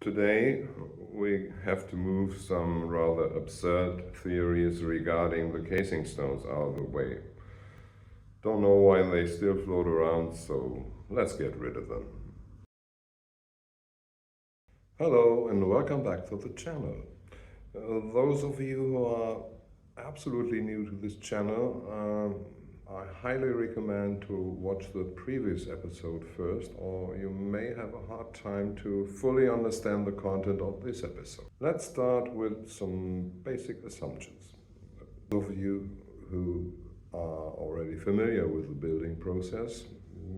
Today we have to move some rather absurd theories regarding the casing stones out of the way. Don't know why they still float around, so let's get rid of them. Hello and welcome back to the channel. Those of you who are absolutely new to this channel, I highly recommend to watch the previous episode first, or you may have a hard time to fully understand the content of this episode. Let's start with some basic assumptions. Those of you who are already familiar with the building process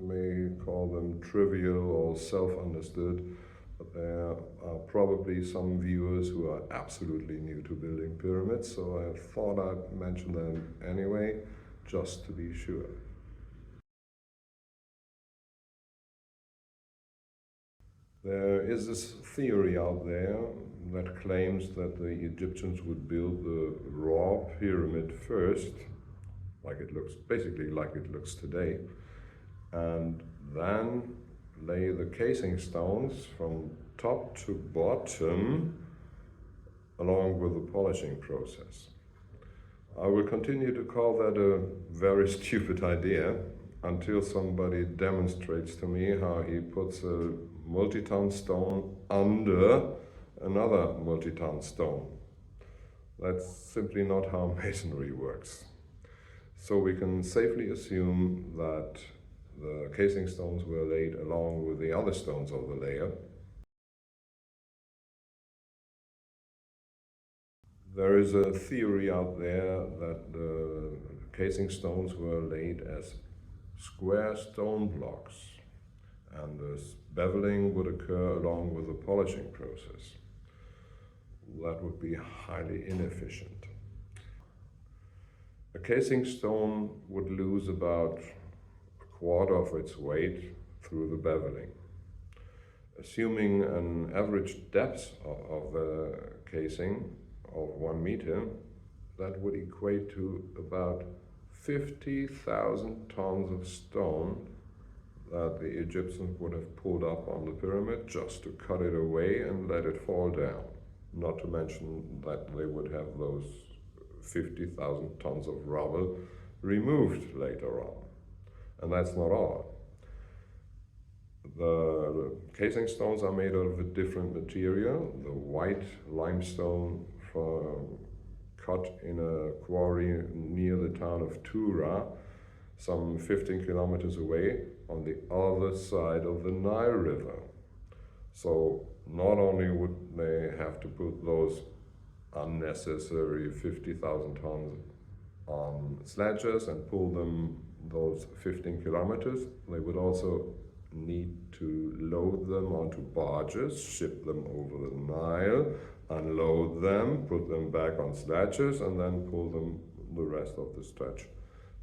may call them trivial or self-understood, but there are probably some viewers who are absolutely new to building pyramids, so I thought I'd mention them anyway, just to be sure. There is this theory out there that claims that the Egyptians would build the raw pyramid first, basically like it looks today, and then lay the casing stones from top to bottom along with the polishing process. I will continue to call that a very stupid idea until somebody demonstrates to me how he puts a multi-ton stone under another multi-ton stone. That's simply not how masonry works. So we can safely assume that the casing stones were laid along with the other stones of the layer. There is a theory out there that the casing stones were laid as square stone blocks, and the beveling would occur along with the polishing process. That would be highly inefficient. A casing stone would lose about a quarter of its weight through the beveling. Assuming an average depth of the casing of 1 meter, that would equate to about 50,000 tons of stone that the Egyptians would have pulled up on the pyramid just to cut it away and let it fall down. Not to mention that they would have those 50,000 tons of rubble removed later on. And that's not all. The casing stones are made out of a different material. The white limestone cut in a quarry near the town of Tura, some 15 kilometers away on the other side of the Nile River. So not only would they have to put those unnecessary 50,000 tons on sledges and pull them those 15 kilometers, they would also need to load them onto barges, ship them over the Nile, unload them, put them back on sledges, and then pull them the rest of the stretch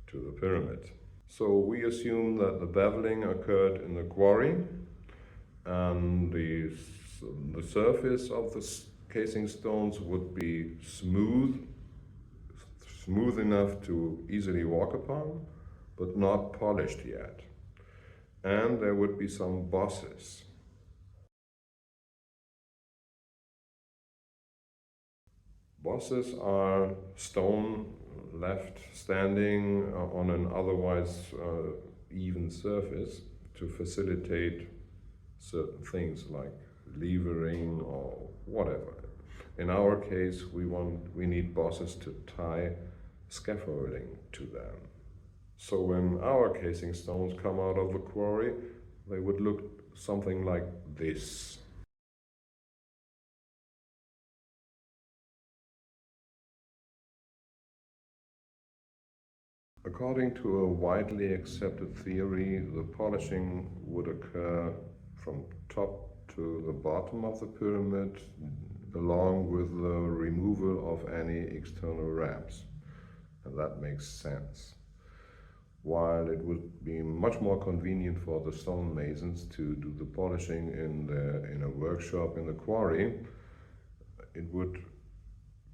to the pyramid. So we assume that the beveling occurred in the quarry, and the surface of the casing stones would be smooth enough to easily walk upon, but not polished yet. And there would be some bosses. Bosses are stone left standing on an otherwise even surface to facilitate certain things like levering or whatever. In our case, we need bosses to tie scaffolding to them. So when our casing stones come out of the quarry, they would look something like this. According to a widely accepted theory, the polishing would occur from top to the bottom of the pyramid, along with the removal of any external ramps. And that makes sense. While it would be much more convenient for the stonemasons to do the polishing in a workshop in the quarry, it would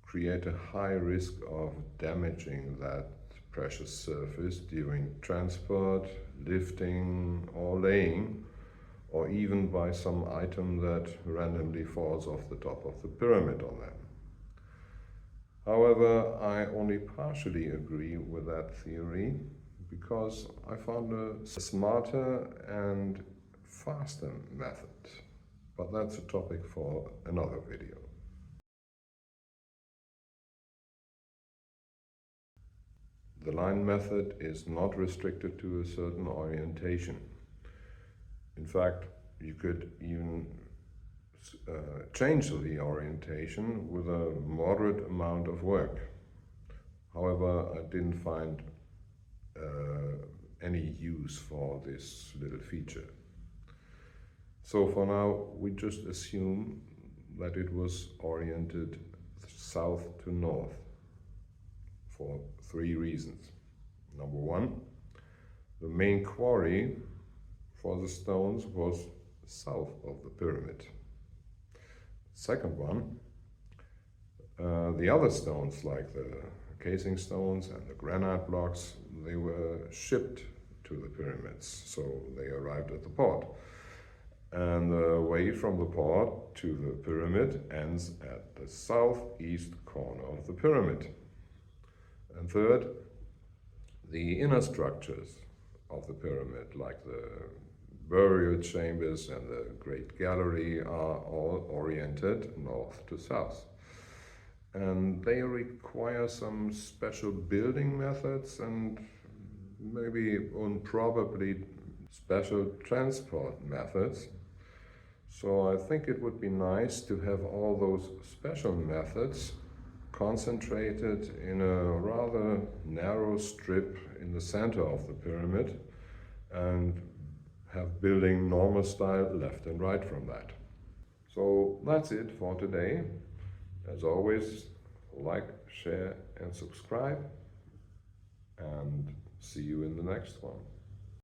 create a high risk of damaging that precious surface during transport, lifting, or laying, or even by some item that randomly falls off the top of the pyramid on them. However, I only partially agree with that theory because I found a smarter and faster method. But that's a topic for another video. The line method is not restricted to a certain orientation. In fact, you could even change the orientation with a moderate amount of work. However, I didn't find any use for this little feature. So for now, we just assume that it was oriented south to north for 3 reasons. Number 1, the main quarry for the stones was south of the pyramid. Second one, the other stones like the casing stones and the granite blocks, they were shipped to the pyramids, so they arrived at the port. And the way from the port to the pyramid ends at the southeast corner of the pyramid. And third, the inner structures of the pyramid, like the burial chambers and the great gallery, are all oriented north to south. And they require some special building methods and probably special transport methods. So I think it would be nice to have all those special methods concentrated in a rather narrow strip in the center of the pyramid and have building normal style left and right from that. So that's it for today. As always, like, share and subscribe, and see you in the next one.